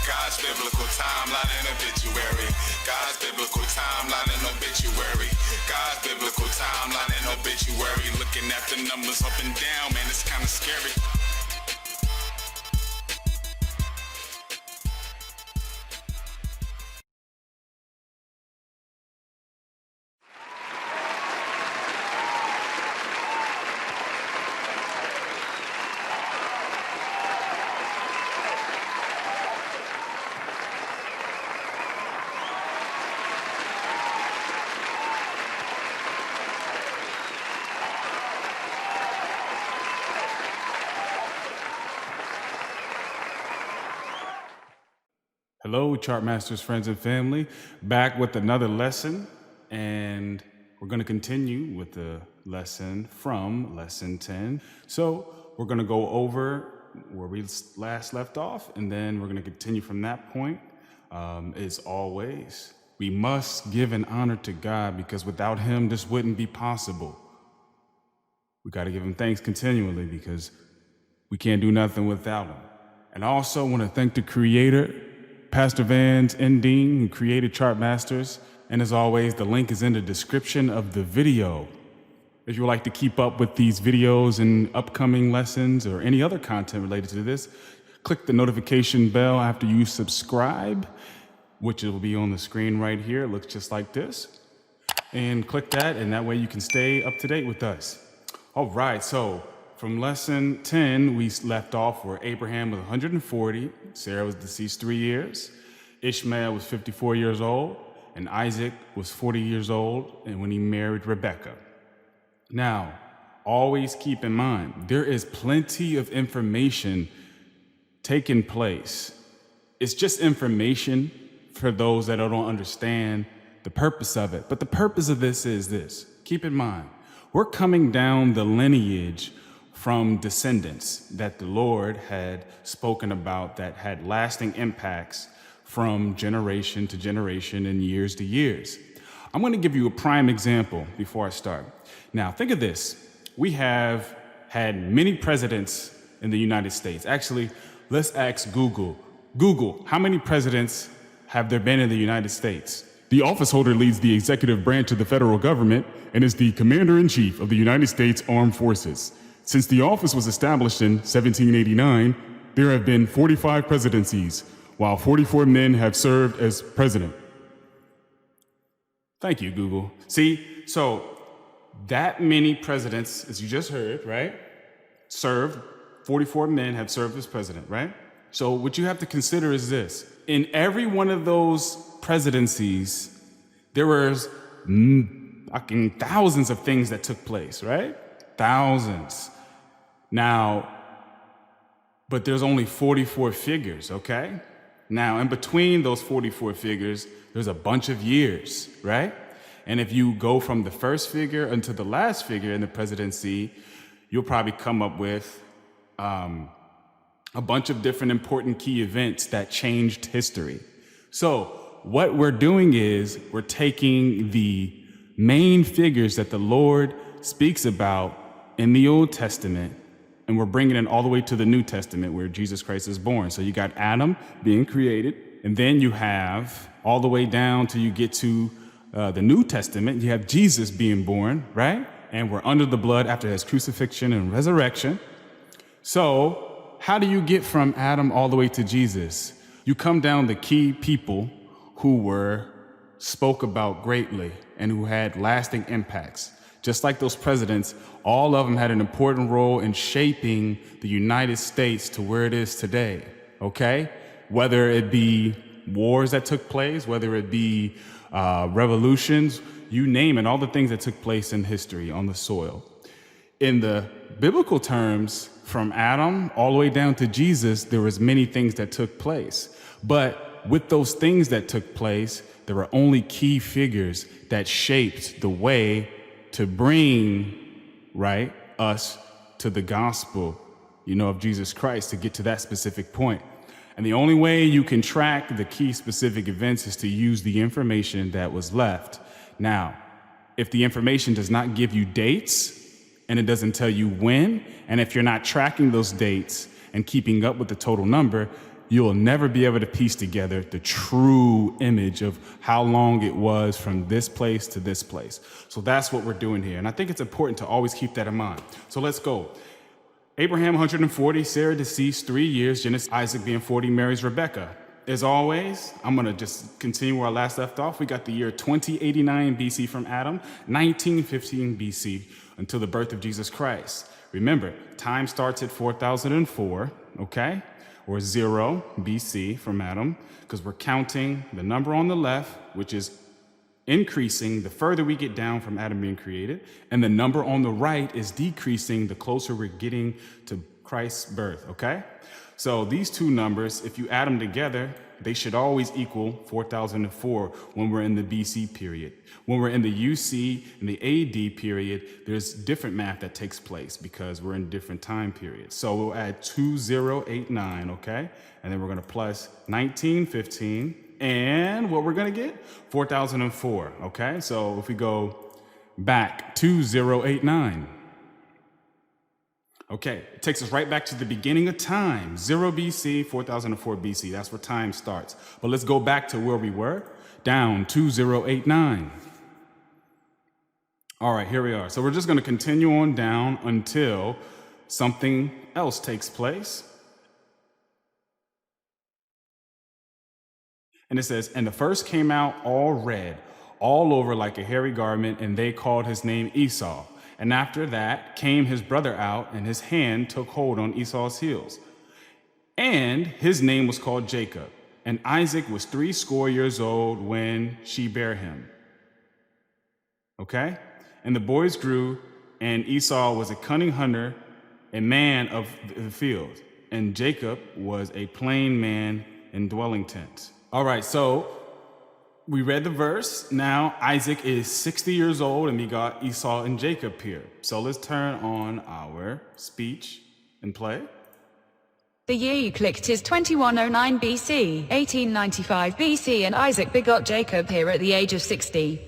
God's biblical timeline and obituary. God's biblical timeline and obituary. God's biblical timeline and obituary. Looking at the numbers up and down, man, it's kind of scary. Hello, Chartmasters, friends and family, back with another lesson, and we're going to continue with the lesson from Lesson 10. So we're going to go over where we last left off, and then we're going to continue from that point. As always, we must give an honor to God, because without him, this wouldn't be possible. We got to give him thanks continually, because we can't do nothing without him. And I also want to thank the Creator, Pastor Vance N, who created Chartmasters, and as always, the link is in the description of the video. If you would like to keep up with these videos and upcoming lessons or any other content related to this, click the notification bell after you subscribe, which will be on the screen right here. It looks just like this. And click that, and that way you can stay up to date with us. All right, so from lesson 10, we left off where Abraham was 140, Sarah was deceased 3 years, Ishmael was 54 years old, and Isaac was 40 years old, and when he married Rebekah. Now, always keep in mind, there is plenty of information taking place. It's just information for those that don't understand the purpose of it. But the purpose of this is this. Keep in mind, we're coming down the lineage from descendants that the Lord had spoken about that had lasting impacts from generation to generation and years to years. I'm going to give you a prime example before I start. Now, think of this. We have had many presidents in the United States. Actually, let's ask Google. Google, how many presidents have there been in the United States? The office holder leads the executive branch of the federal government and is the commander-in-chief of the United States Armed Forces. Since the office was established in 1789, there have been 45 presidencies, while 44 men have served as president. Thank you, Google. See, so that many presidents, as you just heard, right, served, 44 men have served as president, right? So what you have to consider is this. In every one of those presidencies, there was thousands of things that took place, right? Thousands. Now, but there's only 44 figures, okay? Now, in between those 44 figures, there's a bunch of years, right? And if you go from the first figure until the last figure in the presidency, you'll probably come up with a bunch of different important key events that changed history. So what we're doing is we're taking the main figures that the Lord speaks about in the Old Testament, and we're bringing it all the way to the New Testament where Jesus Christ is born. So you got Adam being created, and then you have all the way down till you get to the New Testament, you have Jesus being born, right? And we're under the blood after his crucifixion and resurrection. So how do you get from Adam all the way to Jesus? You come down the key people who were spoke about greatly and who had lasting impacts. Just like those presidents, all of them had an important role in shaping the United States to where it is today, okay? Whether it be wars that took place, whether it be revolutions, you name it, all the things that took place in history on the soil. In the biblical terms, from Adam all the way down to Jesus, there was many things that took place. But with those things that took place, there were only key figures that shaped the way to bring, right, us to the gospel, of Jesus Christ, to get to that specific point. And the only way you can track the key specific events is to use the information that was left. Now, if the information does not give you dates and it doesn't tell you when, and if you're not tracking those dates and keeping up with the total number, you'll never be able to piece together the true image of how long it was from this place to this place. So that's what we're doing here. And I think it's important to always keep that in mind. So let's go. Abraham, 140, Sarah deceased 3 years, Genesis, Isaac being 40, marries Rebecca. As always, I'm going to just continue where I last left off. We got the year 2089 BC from Adam, 1915 BC until the birth of Jesus Christ. Remember, time starts at 4004, okay? Or 0 BC from Adam, because we're counting the number on the left, which is increasing the further we get down from Adam being created, and the number on the right is decreasing the closer we're getting to Christ's birth, okay? So these two numbers, if you add them together, they should always equal 4004 when we're in the BC period. When we're in the UC and the AD period, there's different math that takes place because we're in different time periods. So we'll add 2089, okay? And then we're going to plus 1915. And what we're going to get? 4004, okay? So if we go back 2089. Okay, it takes us right back to the beginning of time, 0 BC, 4004 BC. That's where time starts. But let's go back to where we were, down 2089. All right, here we are. So we're just going to continue on down until something else takes place. And it says, and the first came out all red, all over like a hairy garment, and they called his name Esau. And after that came his brother out, and his hand took hold on Esau's heels. And his name was called Jacob. And Isaac was 80 years old when she bare him. Okay? And the boys grew, and Esau was a cunning hunter, a man of the field. And Jacob was a plain man in dwelling tents. All right, so we read the verse. Now Isaac is 60 years old and begot Esau and Jacob here. So let's turn on our speech and play. The year you clicked is 2109 BC, 1895 BC, and Isaac begot Jacob here at the age of 60.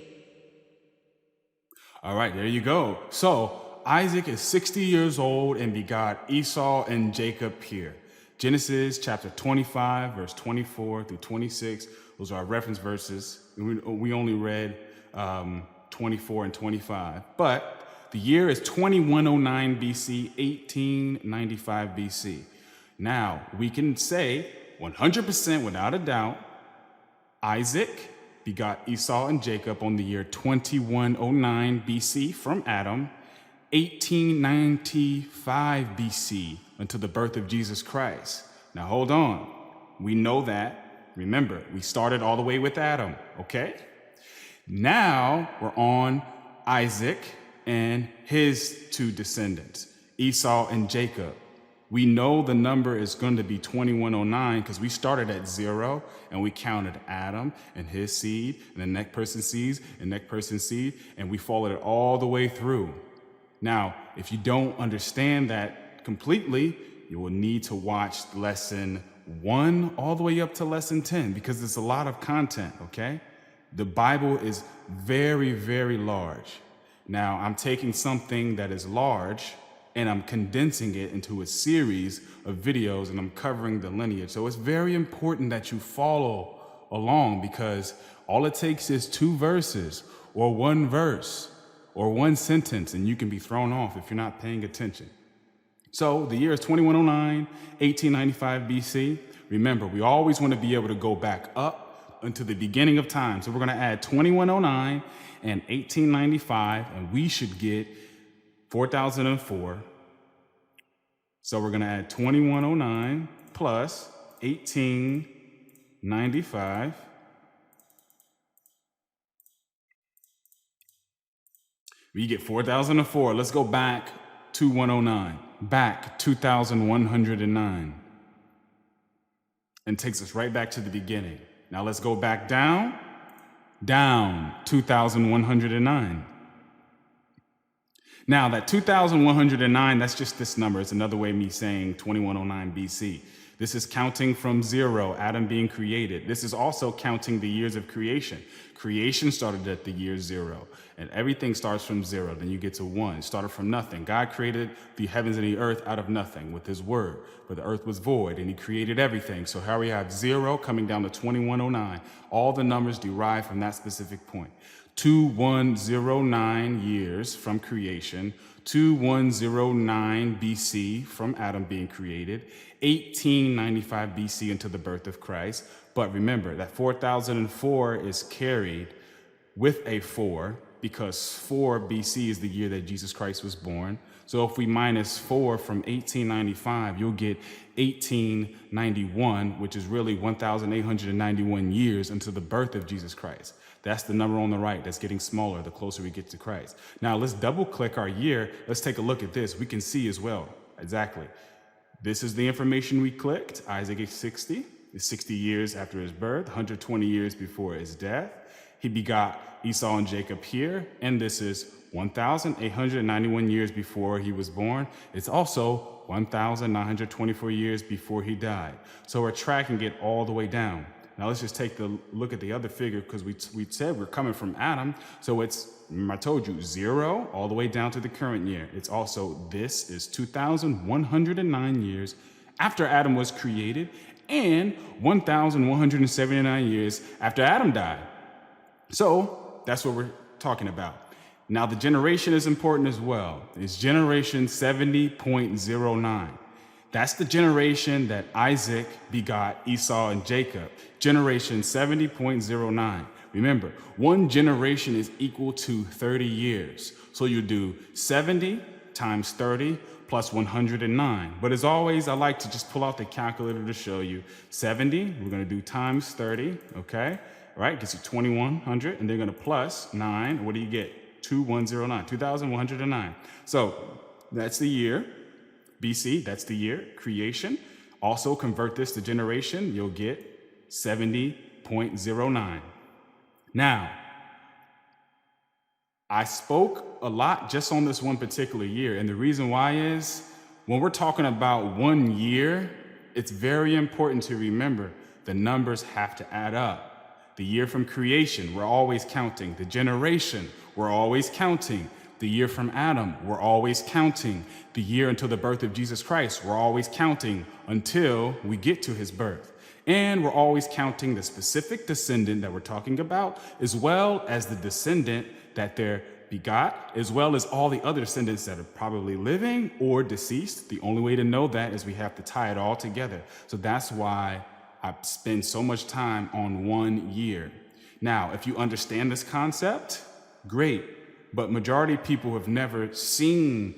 All right, there you go. So Isaac is 60 years old and begot Esau and Jacob here. Genesis chapter 25, verse 24 through 26. Those are our reference verses. We only read 24 and 25. But the year is 2109 BC, 1895 BC. Now, we can say 100% without a doubt, Isaac begot Esau and Jacob on the year 2109 BC from Adam, 1895 BC until the birth of Jesus Christ. Now, hold on. We know that. Remember, we started all the way with Adam, okay? Now we're on Isaac and his two descendants, Esau and Jacob. We know the number is going to be 2109 because we started at 0 and we counted Adam and his seed and the next person's seeds and next person's seed, and we followed it all the way through. Now, if you don't understand that completely, you will need to watch lesson 1 all the way up to lesson 10 because there's a lot of content, okay? The Bible is very, very large. Now, I'm taking something that is large and I'm condensing it into a series of videos and I'm covering the lineage. So it's very important that you follow along because all it takes is 2 verses or 1 verse or 1 sentence and you can be thrown off if you're not paying attention. So the year is 2109, 1895 BC. Remember, we always want to be able to go back up until the beginning of time. So we're going to add 2109 and 1895, and we should get 4004. So we're going to add 2109 plus 1895. We get 4004. Let's go back to 109. Back 2109. And takes us right back to the beginning. Now let's go back down 2109. Now that 2109, that's just this number. It's another way of me saying 2109 BC. This is counting from 0, Adam being created. This is also counting the years of creation. Creation started at the year 0, and everything starts from 0. Then you get to 1. It started from nothing. God created the heavens and the earth out of nothing with his word, but the earth was void, and he created everything. So here we have 0 coming down to 2109. All the numbers derive from that specific point. 2109 years from creation, 2109 BC from Adam being created, 1895 BC into the birth of Christ. But remember that 4004 is carried with a 4 because 4 BC is the year that Jesus Christ was born. So if we minus 4 from 1895, you'll get 1891, which is really 1,891 years until the birth of Jesus Christ. That's the number on the right. That's getting smaller the closer we get to Christ. Now let's double click our year. Let's take a look at this. We can see as well. Exactly. This is the information we clicked. Isaac is 60. It's 60 years after his birth, 120 years before his death. He begot Esau and Jacob here. And this is 1,891 years before he was born. It's also 1,924 years before he died. So we're tracking it all the way down. Now let's just take a look at the other figure because we said we're coming from Adam. So it's, remember I told you, 0 all the way down to the current year. It's also, this is 2,109 years after Adam was created and 1,179 years after Adam died. So that's what we're talking about. Now the generation is important as well. It's generation 70.09. That's the generation that Isaac begot Esau and Jacob. Generation 70.09. Remember, one generation is equal to 30 years. So you do 70 times 30 plus 109. But as always, I like to just pull out the calculator to show you. 70, we're going to do times 30, okay? All right, gets you 2,100, and they're going to plus 9. What do you get? 2,109, 2,109. So that's the year. BC, that's the year, creation. Also convert this to generation, you'll get 70.09. Now, I spoke a lot just on this one particular year, and the reason why is when we're talking about 1 year, it's very important to remember the numbers have to add up. The year from creation, we're always counting. The generation, we're always counting. The year from Adam, we're always counting. The year until the birth of Jesus Christ, we're always counting until we get to his birth. And we're always counting the specific descendant that we're talking about, as well as the descendant that they're begot, as well as all the other descendants that are probably living or deceased. The only way to know that is we have to tie it all together. So that's why I spend so much time on 1 year. Now, if you understand this concept, great. But majority of people have never seen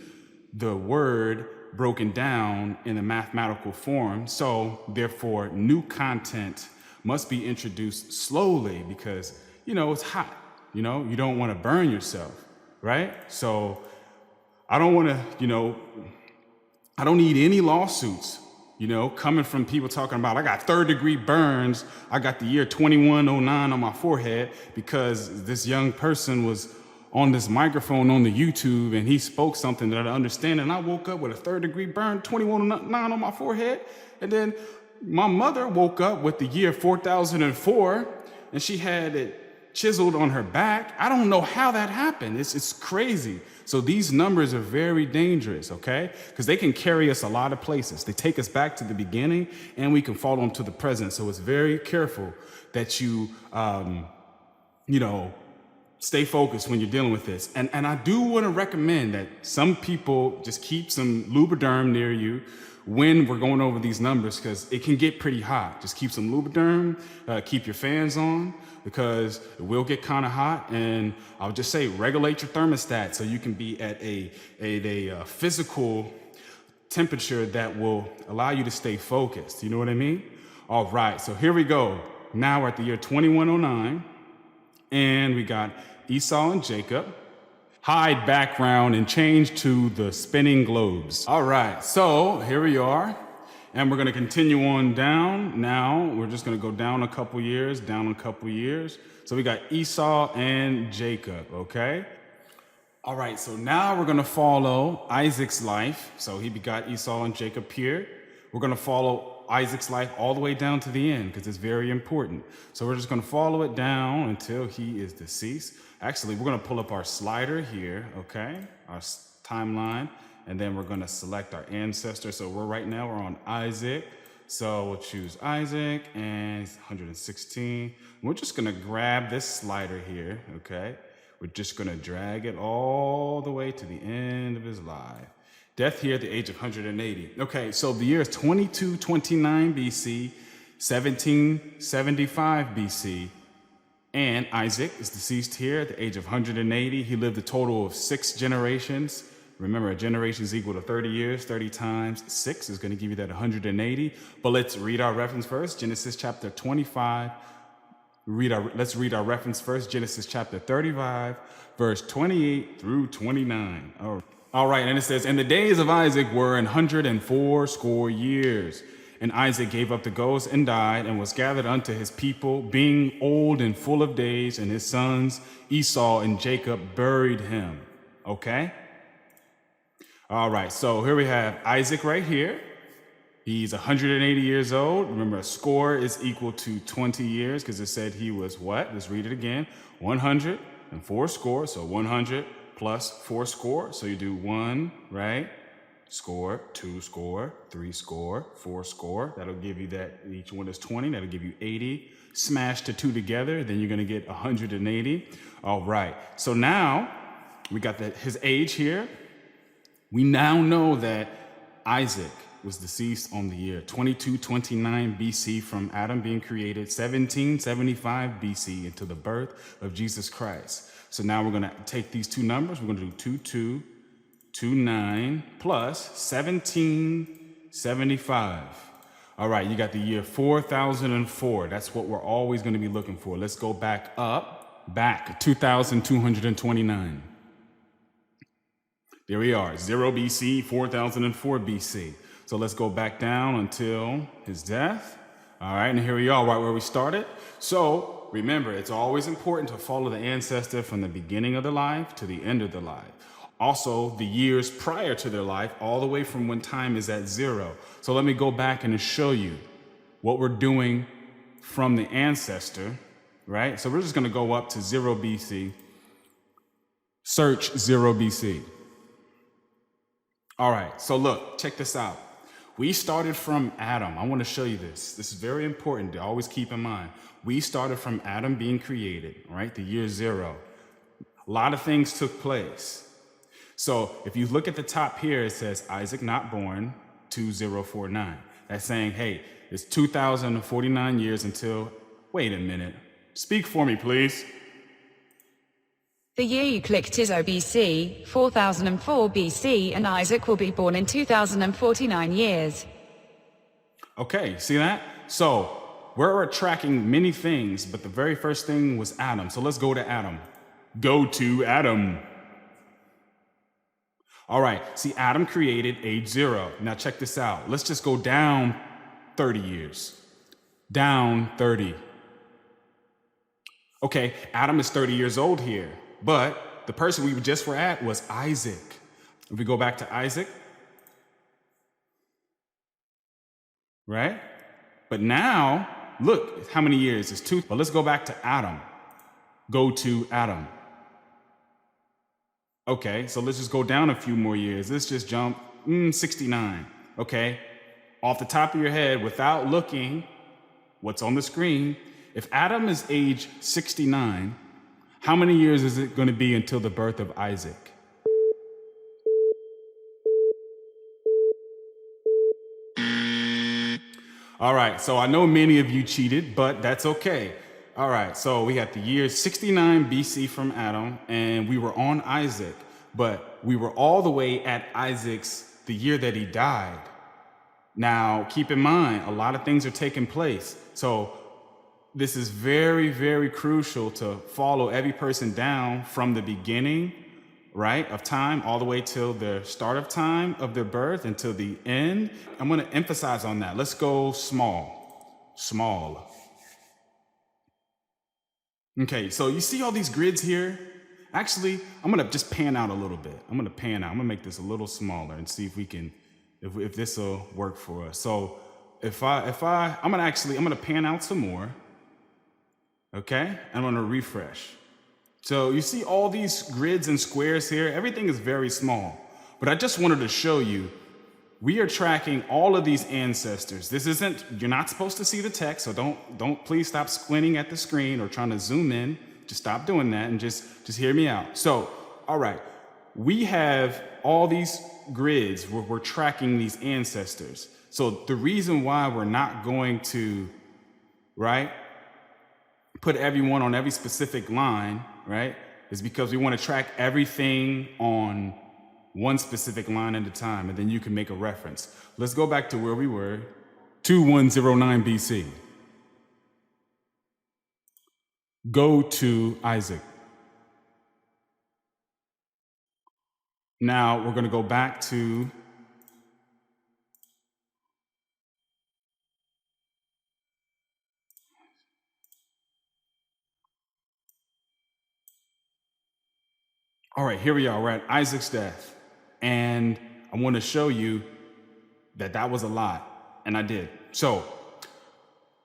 the word broken down in a mathematical form. So therefore, new content must be introduced slowly because, it's hot. You don't want to burn yourself, right? So I don't want to, I don't need any lawsuits, coming from people talking about, I got 3rd-degree burns. I got the year 2109 on my forehead because this young person was on this microphone on the YouTube and he spoke something that I understand. And I woke up with a 3rd-degree burn, 2109 on my forehead. And then my mother woke up with the year 4004 and she had it chiseled on her back. I don't know how that happened. It's crazy. So these numbers are very dangerous, okay? Because they can carry us a lot of places. They take us back to the beginning and we can follow them to the present. So it's very careful that you, stay focused when you're dealing with this. And I do want to recommend that some people just keep some Lubriderm near you when we're going over these numbers because it can get pretty hot. Just keep some Lubriderm, keep your fans on because it will get kind of hot. And I would just say regulate your thermostat so you can be at a physical temperature that will allow you to stay focused. You know what I mean? All right, so here we go. Now we're at the year 2109. And we got Esau and Jacob. Hide background and change to the spinning globes. All right, so here we are. And we're going to continue on down. Now we're just going to go down a couple years, down a couple years. So we got Esau and Jacob, okay? All right, so now we're going to follow Isaac's life. So he begot Esau and Jacob here. We're going to follow Isaac's life all the way down to the end because it's very important. So we're just going to follow it down until he is deceased. Actually, we're going to pull up our slider here, okay, our timeline, and then we're going to select our ancestor. So right now we're on Isaac. So we'll choose Isaac, and he's 116. We're just going to grab this slider here, okay? We're just going to drag it all the way to the end of his life. Death here at the age of 180. Okay, so the year is 2229 BC, 1775 BC, and Isaac is deceased here at the age of 180. He lived a total of 6 generations. Remember, a generation is equal to 30 years. 30 times 6 is going to give you that 180. But let's read our reference first. Genesis chapter 25. Let's read our reference first. Genesis chapter 35, verse 28 through 29. All right, and it says, "And the days of Isaac were 180 years. And Isaac gave up the ghost and died, and was gathered unto his people, being old and full of days. And his sons Esau and Jacob buried him." Okay? All right, so here we have Isaac right here. He's 180 years old. Remember, a score is equal to 20 years because it said he was what? Let's read it again. 104 score, so 100 plus 4 score. So you do 1, right? Score, 2 score, 3 score, 4 score. That'll give you that. Each one is 20. That'll give you 80. Smash the 2 together, then you're going to get 180. All right, so now we got his age here. We now know that Isaac was deceased on the year 2229 BC from Adam being created, 1775 BC into the birth of Jesus Christ. So now we're going to take these two numbers. We're going to do 2229 plus 1775. All right, you got the year 4004. That's what we're always going to be looking for. Let's go back 2229. There we are, 0 BC, 4004 BC. So let's go back down until his death. All right, and here we are, right where we started. So remember, it's always important to follow the ancestor from the beginning of their life to the end of their life. Also, the years prior to their life, all the way from when time is at 0. So let me go back and show you what we're doing from the ancestor, right? So we're just going to go up to 0 BC, search 0 BC. All right, so look, check this out. We started from Adam. I want to show you this. This is very important to always keep in mind. We started from Adam being created, right? The year 0. A lot of things took place. So if you look at the top here, it says Isaac not born, 2049. That's saying, hey, it's 2049 years until, wait a minute. Speak for me, please. The year you clicked is OBC, 4004 BC, and Isaac will be born in 2049 years. Okay, see that? So we're tracking many things, but the very first thing was Adam. So let's go to Adam. Go to Adam. All right, see, Adam created age 0. Now check this out. Let's just go down 30 years. Down 30. Okay, Adam is 30 years old here. But the person we just were at was Isaac. If we go back to Isaac, right? But now, look, how many years? It's 2. But let's go back to Adam. Go to Adam. Okay, so let's just go down a few more years. Let's just jump 69. Okay, off the top of your head, without looking what's on the screen, if Adam is age 69, how many years is it going to be until the birth of Isaac? All right, so I know many of you cheated, but that's okay. All right, so we got the year 69 BC from Adam, and we were on Isaac, but we were all the way at the year that he died. Now, keep in mind, a lot of things are taking place. So this is very, very crucial to follow every person down from the beginning, right, of time all the way till the start of time of their birth until the end. I'm going to emphasize on that. Let's go small. Okay, so you see all these grids here? Actually, I'm going to just pan out a little bit. I'm going to make this a little smaller and see if we can, if this will work for us. So I'm gonna pan out some more. Okay, I'm gonna refresh. So you see all these grids and squares here, everything is very small. But I just wanted to show you, we are tracking all of these ancestors. You're not supposed to see the text, so don't please stop squinting at the screen or trying to zoom in. Just stop doing that and just hear me out. So, all right, we have all these grids where we're tracking these ancestors. So the reason why we're not going to, right, put everyone on every specific line, right, is because we want to track everything on one specific line at a time, and then you can make a reference. Let's go back to where we were, 2109 BC. Go to Isaac. Now we're going to go back to all right, here we are. We're at Isaac's death. And I want to show you that was a lot. And I did. So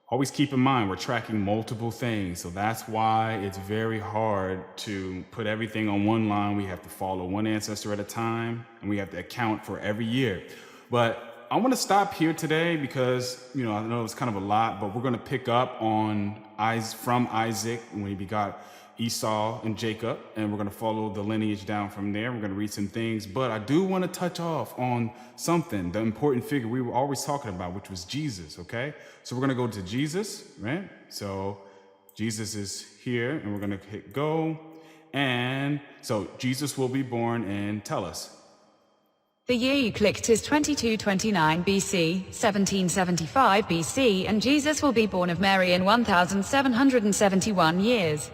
always keep in mind, we're tracking multiple things. So that's why it's very hard to put everything on one line. We have to follow one ancestor at a time, and we have to account for every year. But I want to stop here today because, I know it's kind of a lot, but we're going to pick up on from Isaac when he begot Esau and Jacob, and we're going to follow the lineage down from there. We're going to read some things, but I do want to touch off on something, the important figure we were always talking about, which was Jesus, okay? So we're going to go to Jesus, right? So Jesus is here, and we're going to hit go, and so Jesus will be born, and tell us. The year you clicked is 2229 BC, 1775 BC, and Jesus will be born of Mary in 1771 years.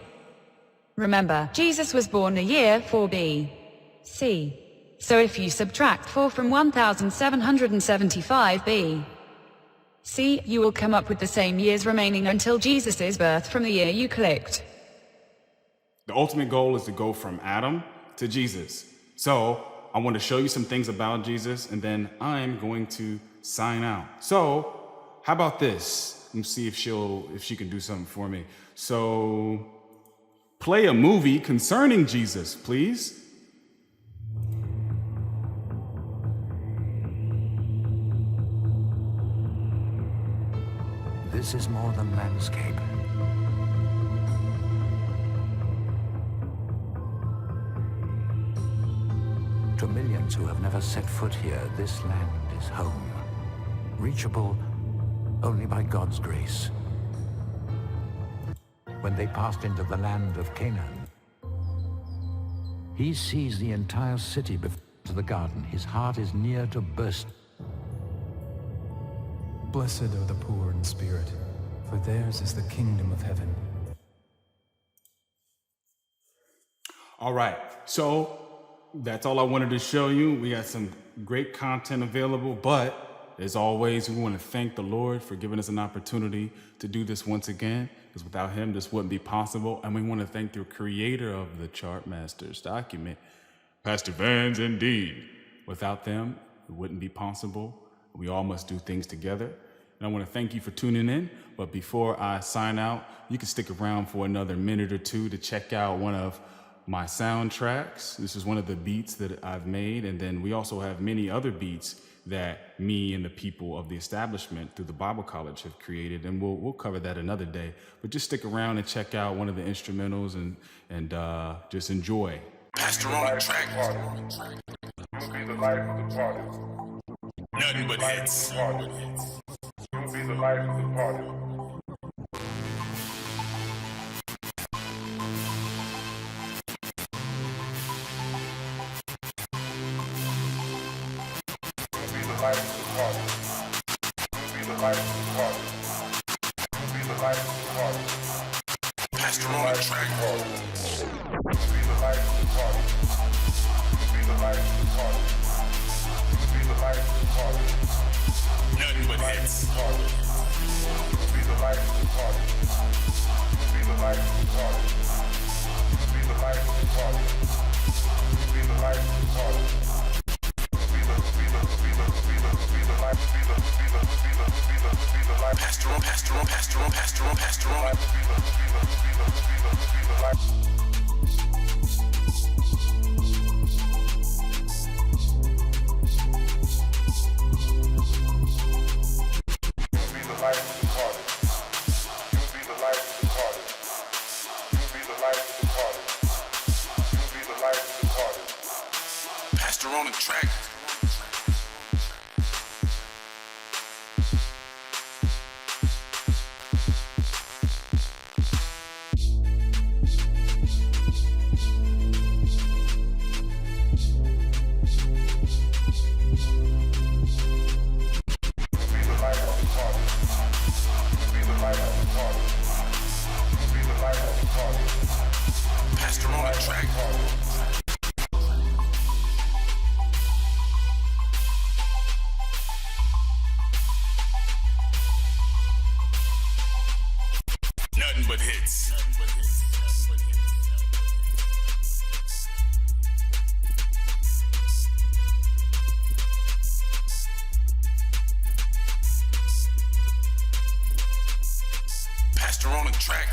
Remember, Jesus was born a year 4 BC. So if you subtract 4 from 1775 BC, you will come up with the same years remaining until Jesus' birth from the year you clicked. The ultimate goal is to go from Adam to Jesus. So I want to show you some things about Jesus, and then I'm going to sign out. So how about this? Let me see if she can do something for me. So play a movie concerning Jesus, please. This is more than landscape. To millions who have never set foot here, this land is home, reachable only by God's grace. When they passed into the land of Canaan, he sees the entire city before the garden. His heart is near to burst. Blessed are the poor in spirit, for theirs is the kingdom of heaven. All right, so that's all I wanted to show you. We got some great content available, but as always, we want to thank the Lord for giving us an opportunity to do this once again, because without him, this wouldn't be possible. And we want to thank the creator of the Chart Masters document, Pastor Vance N. Without them, it wouldn't be possible. We all must do things together. And I want to thank you for tuning in. But before I sign out, you can stick around for another minute or two to check out one of my soundtracks. This is one of the beats that I've made. And then we also have many other beats that me and the people of the establishment through the Bible College have created. And we'll cover that another day. But just stick around and check out one of the instrumentals and just enjoy. Pastor on the track. You'll be the life of the party. Nothing but hits. You'll be the life of the party. Life of the party. You'll be the life of the party. You'll be the life of the party. Pastor on the track. You'll be the life of the party. You'll be the life of the party. You'll be the life of the party. Nothing but hits. You'll be the life of the party. You'll be the life of the party. You'll be the life of the party. You'll be the life of the party. Be the life, be the Pastor on Pastor on the track. Pastor on the track. Nothing but hits. Pastor on the track.